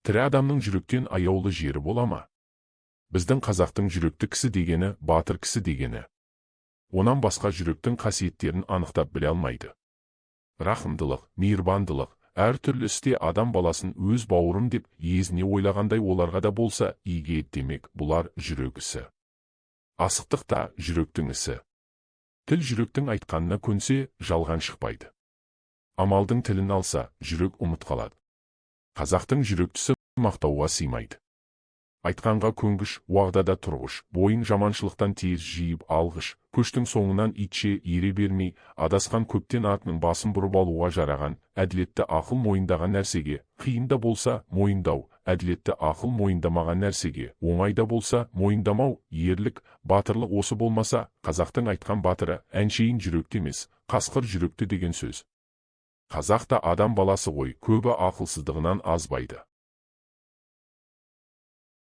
Тірі адамның жүректен аяулы жері бола ма? Біздің қазақтың жүректі кісі дегені батыр кісі дегені. Онан басқа жүректің қасиеттерін анықтап біле алмайды. Рахымдылық, мейірбандылық, әртүрлі істе адам баласын өз бауырым деп езіне ойлағандай оларға да болса игі ет демек, бұлар жүрек ісі. Асықтық та жүректің ісі. Тіл жүректің айтқанына көнсе, жалған шықпайды. Амалдың тілін алса, жүрек ұмыт қалады. Қазақтың жүректісі мақтауға сыймайды. Айтқанға көнгіш, уағдада тұрғыш, бойын жаманшылықтан тез жиып алғыш, көштің соңынан итше ере бермей, адасқан көптен артының басын бұрып алуға жараған, әділетті ақыл мойындаған нәрсеге, қиында болса мойындау, әділетті ақыл мойындамаған нәрсеге, оңайда болса мойындамау, ерлік, батырлық осы болмаса, қазақтың айтқан батыры әншейін жүректі емес, қасқыр жүректі деген сөз. Қазақ та адам баласы ғой, көбі ақылсыздығынан азбайды.